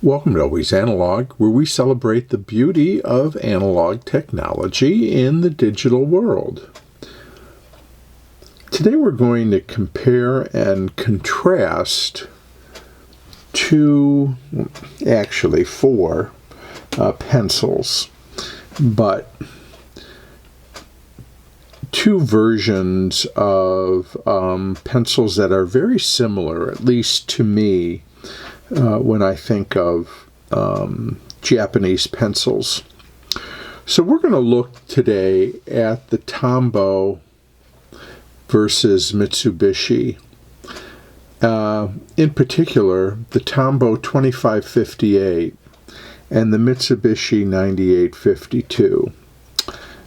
Welcome to Always Analog, where we celebrate the beauty of analog technology in the digital world. Today we're going to compare and contrast four pencils, but two versions of pencils that are very similar, at least to me, when I think of Japanese pencils. So we're going to look today at the Tombow versus Mitsubishi. In particular, the Tombow 2558 and the Mitsubishi 9852.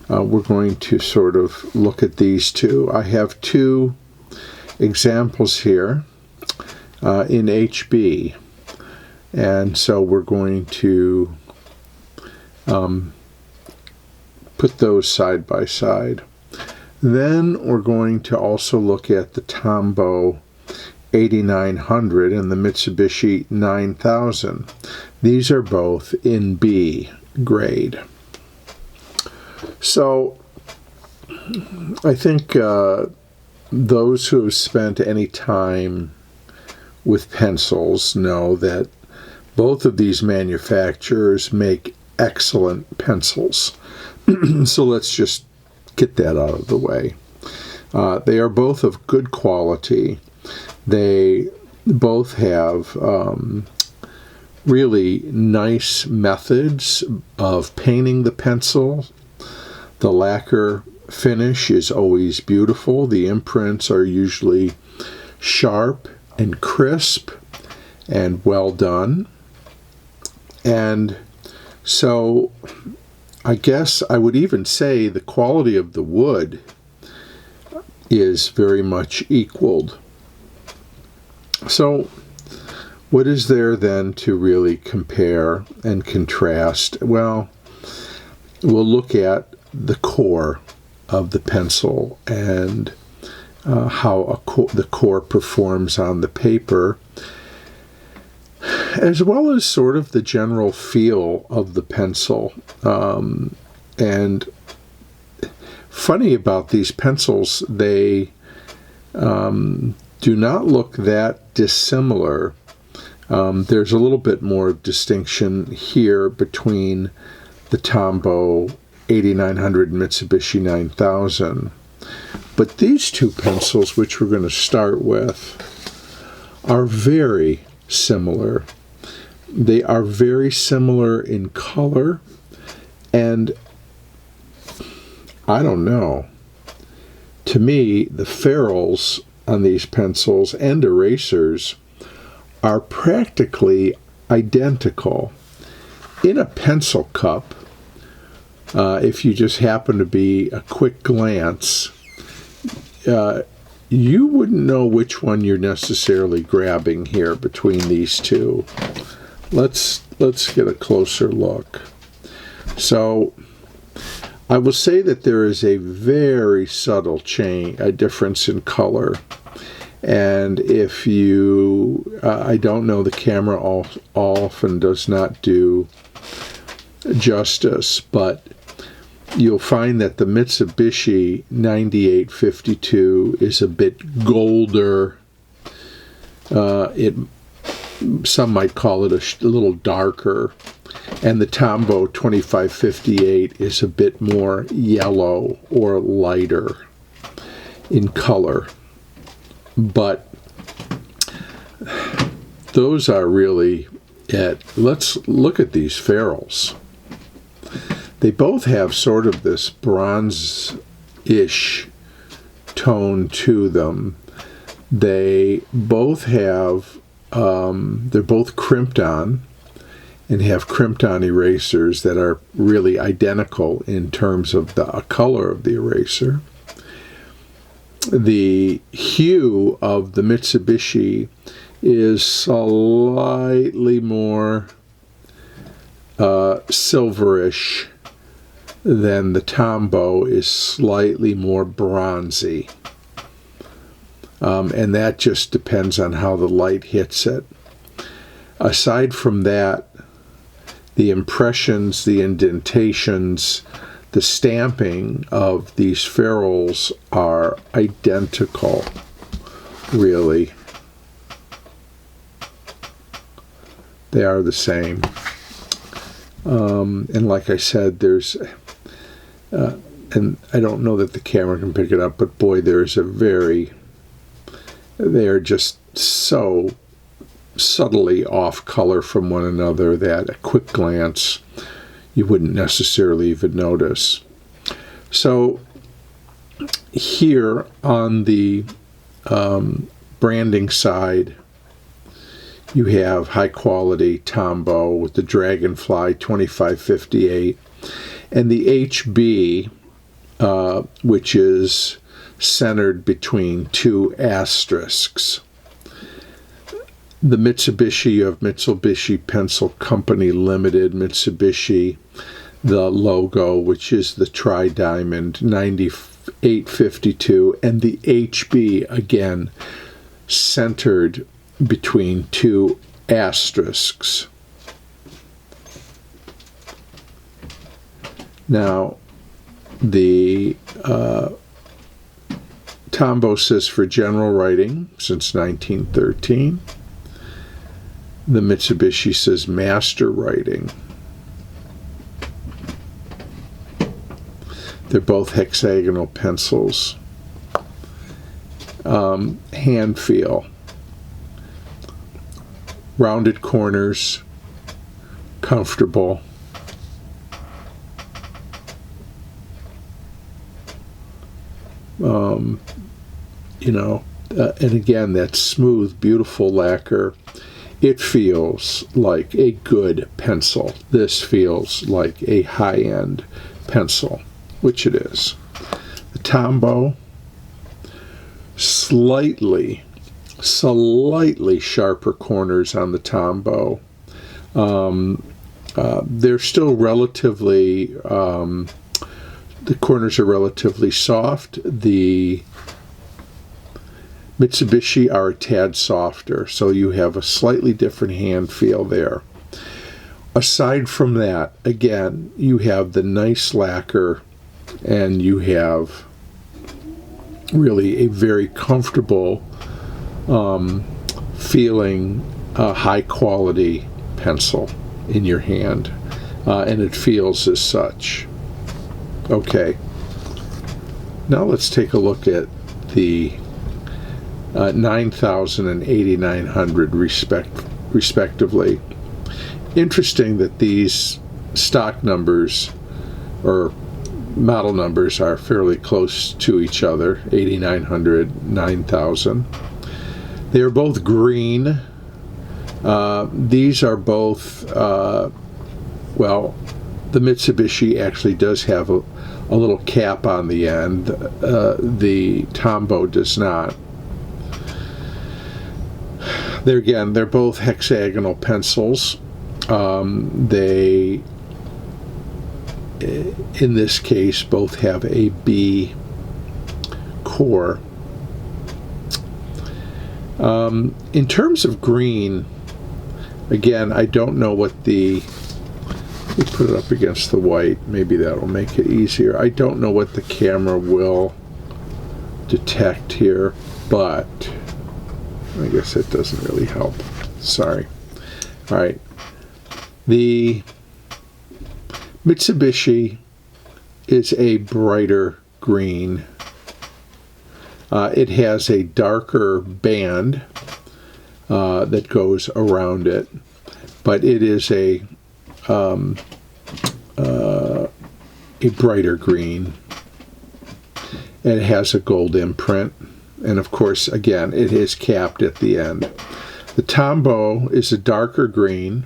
We're going to sort of look at these two. I have two examples here in HB. And so we're going to put those side by side. Then we're going to also look at the Tombow 8900 and the Mitsubishi 9000. These are both in B grade. So I think those who have spent any time with pencils know that both of these manufacturers make excellent pencils. So let's just get that out of the way. They are both of good quality. They both have really nice methods of painting the pencil. The lacquer finish is always beautiful. The imprints are usually sharp and crisp and well done. And so I guess I would even say the quality of the wood is very much equaled. So what is there then to really compare and contrast? Well, we'll look at the core of the pencil and how the core performs on the paper, as well as sort of the general feel of the pencil. And funny about these pencils, they do not look that dissimilar. There's a little bit more distinction here between the Tombow 8900 and Mitsubishi 9000. But these two pencils, which we're going to start with, are very similar. They are very similar in color, and I don't know. To me, the ferrules on these pencils and erasers are practically identical. In a pencil cup, if you just happen to be a quick glance, you wouldn't know which one you're necessarily grabbing here between these two. Let's get a closer look. So I will say that there is a very subtle difference in color. And if you, I don't know, the camera often does not do justice, but you'll find that the Mitsubishi 9852 is a bit golder. Some might call it a little darker. And the Tombow 2558 is a bit more yellow or lighter in color. But those are really it. Let's look at these ferrules. They both have sort of this bronze-ish tone to them. They both have, they're both crimped on and have crimped on erasers that are really identical in terms of the color of the eraser. The hue of the Mitsubishi is slightly more silverish than the Tombow is slightly more bronzy. And that just depends on how the light hits it. Aside from that, the impressions, the indentations, the stamping of these ferrules are identical, really. They are the same. And like I said, there's, and I don't know that the camera can pick it up, but boy, there's they are just so subtly off color from one another that at a quick glance you wouldn't necessarily even notice. So here on the branding side, you have high quality Tombow with the Dragonfly 2558 and the HB, which is centered between two asterisks. The Mitsubishi of Mitsubishi Pencil Company Limited, Mitsubishi, the logo, which is the Tri-Diamond 9852, and the HB, again, centered between two asterisks. Now, the Tombow says for general writing since 1913. The Mitsubishi says master writing. They're both hexagonal pencils. Hand feel. Rounded corners. Comfortable. And again, that smooth, beautiful lacquer. It feels like a good pencil. This feels like a high-end pencil, which it is. The Tombow, slightly sharper corners on the Tombow. They're still relatively, the corners are relatively soft. The Mitsubishi are a tad softer, so you have a slightly different hand feel there. Aside from that, again, you have the nice lacquer, and you have really a very comfortable feeling, high quality pencil in your hand, and it feels as such. Okay, now let's take a look at the 9,000 and 8,900 respectively. Interesting that these stock numbers or model numbers are fairly close to each other, 8,900, 9,000. They are both green. These are both, the Mitsubishi actually does have a little cap on the end. The Tombow does not. They're both hexagonal pencils. They, in this case, both have a B core. In terms of green, again, I don't know what the, let me put it up against the white, maybe that'll make it easier. I don't know what the camera will detect here, but I guess it doesn't really help. Sorry. All right. The Mitsubishi is a brighter green. It has a darker band that goes around it, but it is a brighter green. And it has a gold imprint. And of course, again, it is capped at the end. The Tombow is a darker green,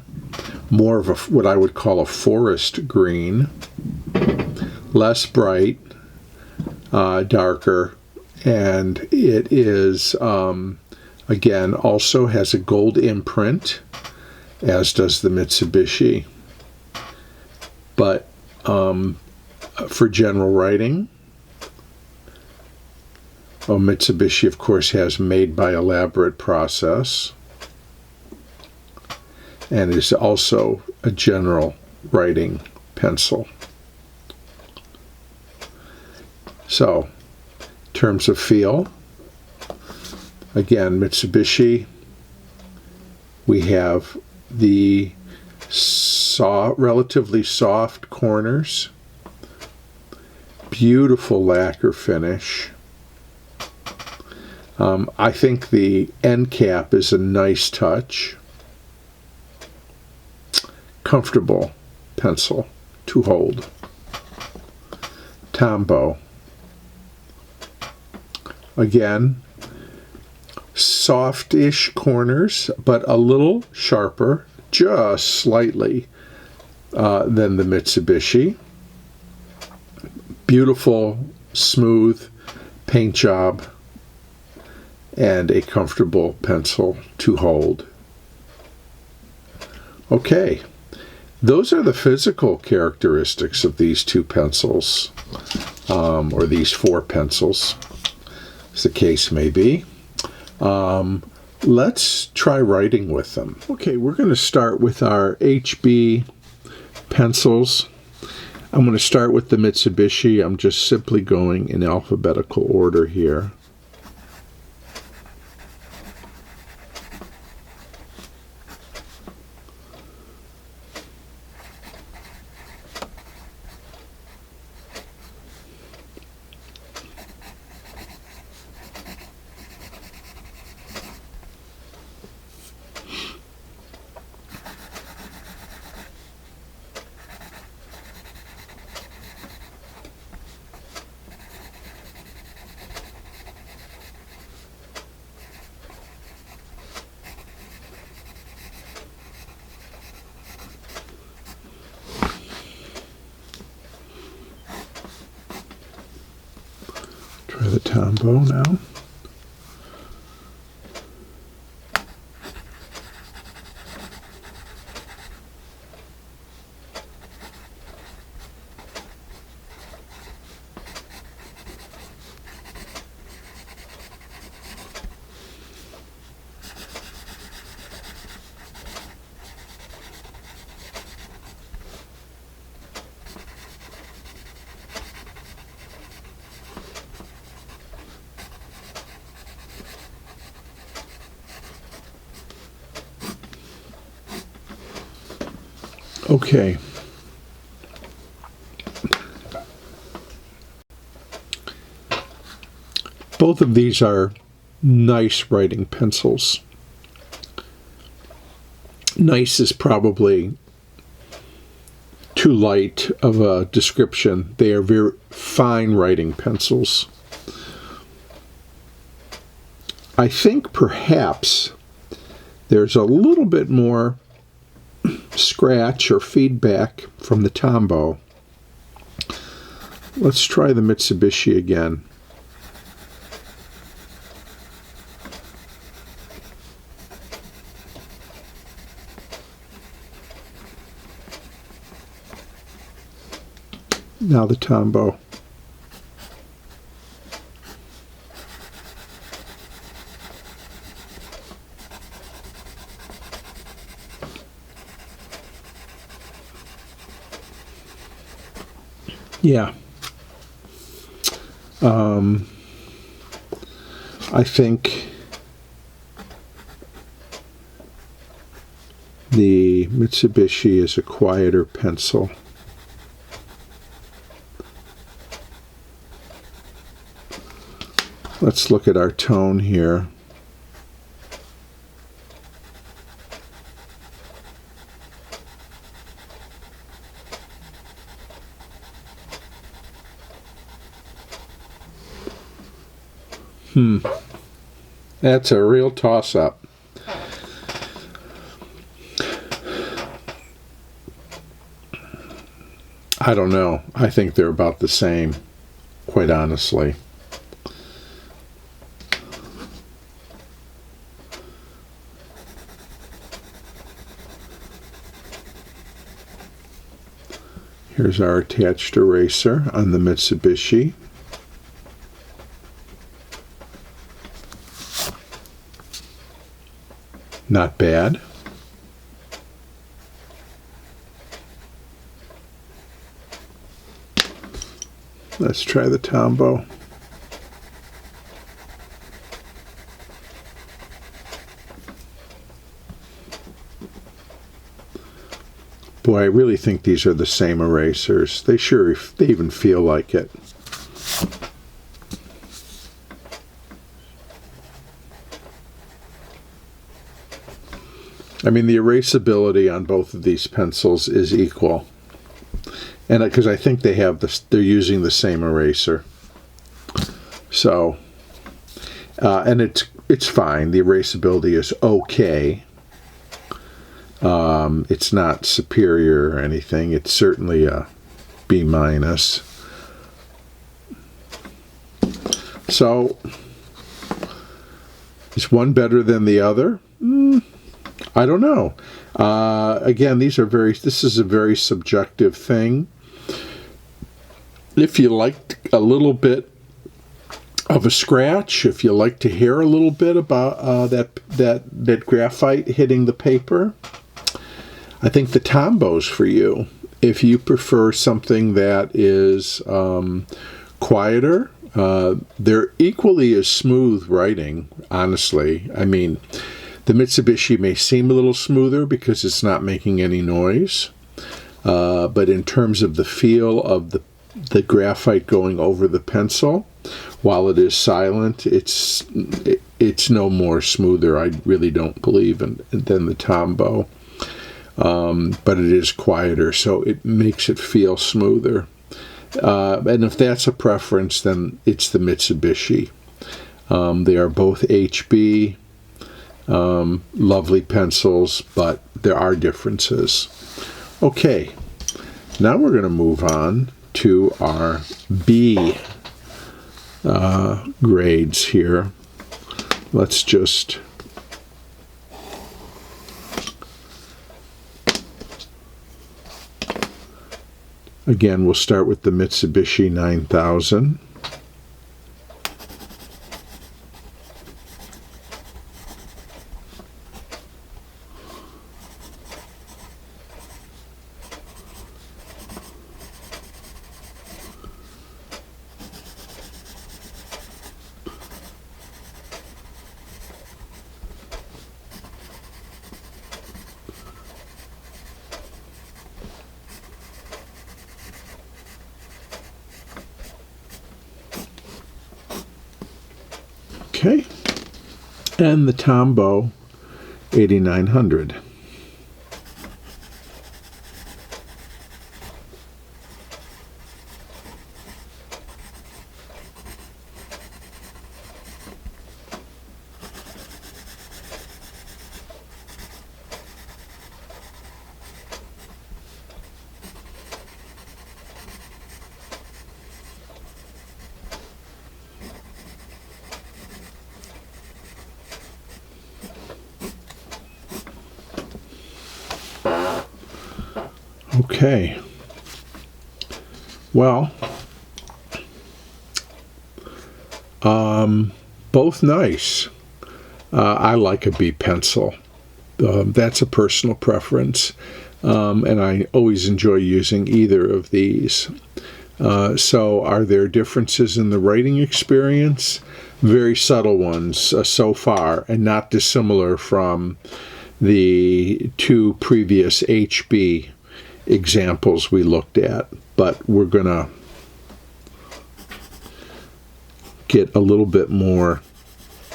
more of what I would call a forest green, less bright, darker, and it is, again, also has a gold imprint, as does the Mitsubishi. But for general writing, Mitsubishi, of course, has made by elaborate process. and is also a general writing pencil. So, in terms of feel, again, Mitsubishi, we have the relatively soft corners, beautiful lacquer finish. I think the end cap is a nice touch. Comfortable pencil to hold. Tombow. Again, soft-ish corners, but a little sharper, just slightly, than the Mitsubishi. Beautiful, smooth paint job, and a comfortable pencil to hold. Okay, those are the physical characteristics of these two pencils, or these four pencils, as the case may be. Let's try writing with them. Okay, we're going to start with our HB pencils. I'm going to start with the Mitsubishi. I'm just simply going in alphabetical order here. Try the Tombow now. Okay. Both of these are nice writing pencils. Nice is probably too light of a description. They are very fine writing pencils. I think perhaps there's a little bit more scratch or feedback from the Tombow. Let's try the Mitsubishi again. Now the Tombow. Yeah. I think the Mitsubishi is a quieter pencil. Let's look at our tone here. That's a real toss-up. I don't know. I think they're about the same, quite honestly. Here's our attached eraser on the Mitsubishi. Not bad. Let's try the Tombow. Boy, I really think these are the same erasers. They even feel like it. I mean, the erasability on both of these pencils is equal. And because I think they're using the same eraser. So, and it's fine. The erasability is okay. It's not superior or anything. It's certainly a B-. So, is one better than the other? I don't know. Again, this is a very subjective thing. If you like a little bit of a scratch, if you like to hear a little bit about that graphite hitting the paper, I think the Tombow's for you. If you prefer something that is quieter, they're equally as smooth writing, honestly. I mean, the Mitsubishi may seem a little smoother because it's not making any noise, but in terms of the feel of the graphite going over the pencil, while it is silent, it's no more smoother, I really don't believe, than the Tombow. But it is quieter, so it makes it feel smoother. And if that's a preference, then it's the Mitsubishi. They are both HB, lovely pencils, but there are differences. Okay, now we're going to move on to our B grades here. Let's just again, we'll start with the Mitsubishi 9000. Okay, and the Tombow 8900. Okay, well, both nice. I like a B pencil. That's a personal preference, and I always enjoy using either of these. So are there differences in the writing experience? Very subtle ones so far, and not dissimilar from the two previous HB examples we looked at, but we're going to get a little bit more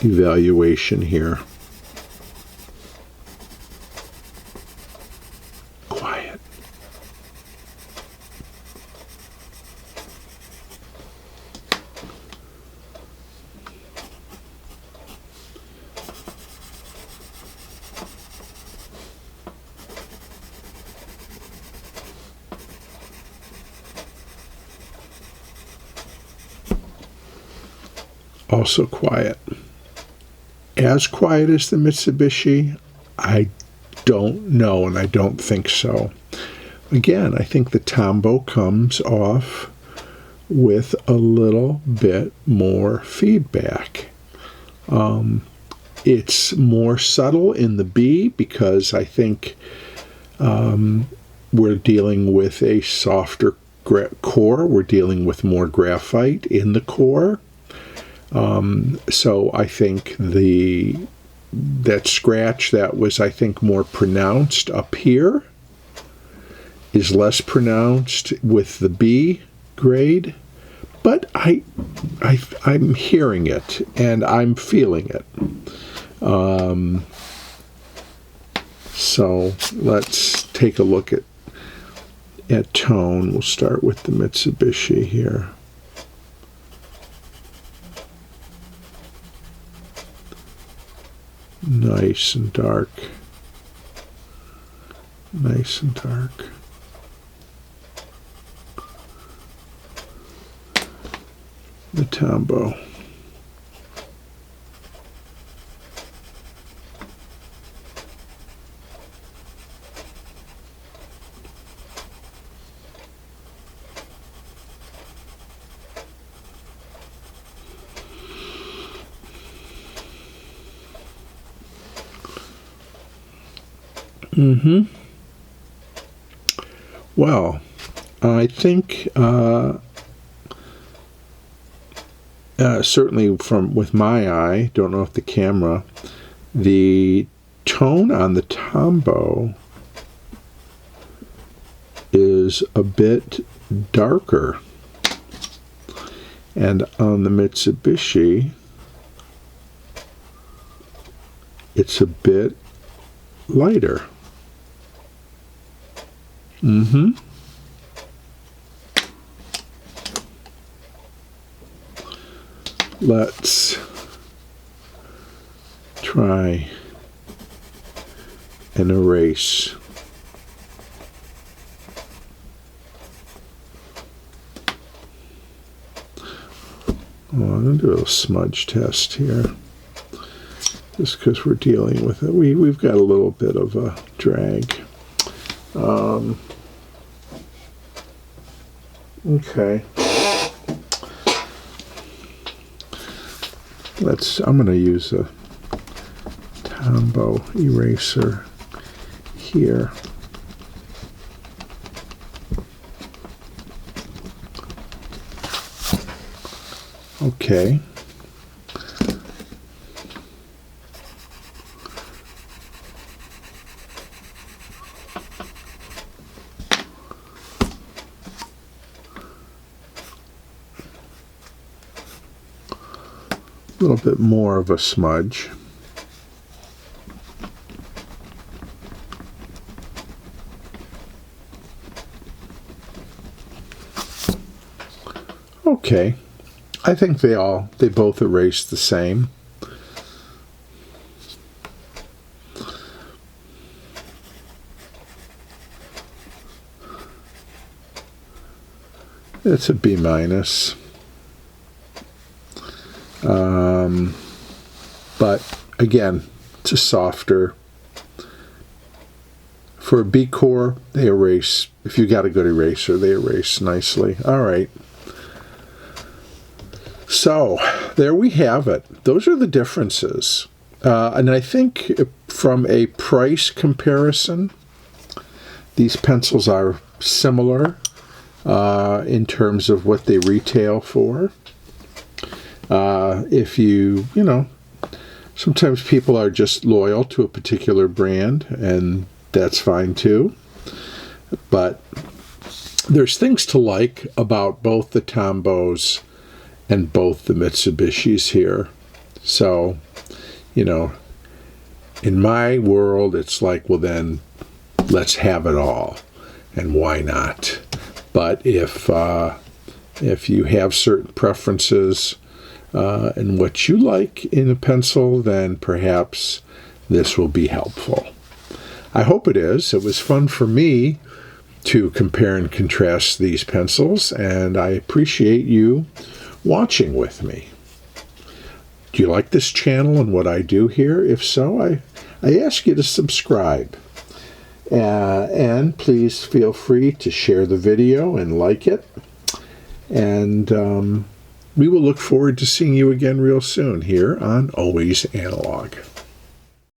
evaluation here. Quiet. Also quiet. As quiet as the Mitsubishi? I don't know, and I don't think so. Again, I think the Tombow comes off with a little bit more feedback. It's more subtle in the B because I think we're dealing with a softer core. We're dealing with more graphite in the core. So I think that scratch that was, I think, more pronounced up here is less pronounced with the B grade. But I'm hearing it and I'm feeling it. So let's take a look at tone. We'll start with the Mitsubishi here. Nice and dark. Nice and dark. The Tombow. Well, I think certainly with my eye, don't know if the camera, the tone on the Tombow is a bit darker, and on the Mitsubishi it's a bit lighter. Let's try and erase. I'm going to do a little smudge test here, just because we're dealing with it. We've got a little bit of a drag. Okay. I'm going to use a Tombow eraser here. Okay. A little bit more of a smudge. Okay. I think they both erase the same. It's a B minus. But again, it's a softer. For a B core, they erase. If you got a good eraser, they erase nicely. All right. So there we have it. Those are the differences. And I think from a price comparison, these pencils are similar in terms of what they retail for. If you know, sometimes people are just loyal to a particular brand, and that's fine too. But there's things to like about both the Tombows and both the Mitsubishis here. So, you know, in my world, it's like, well then, let's have it all. And why not? But if you have certain preferences and what you like in a pencil, then perhaps this will be helpful. I hope it is. It was fun for me to compare and contrast these pencils, and I appreciate you watching with me. Do you like this channel and what I do here? If so, I ask you to subscribe. And please feel free to share the video and like it. And we will look forward to seeing you again real soon here on Always Analog.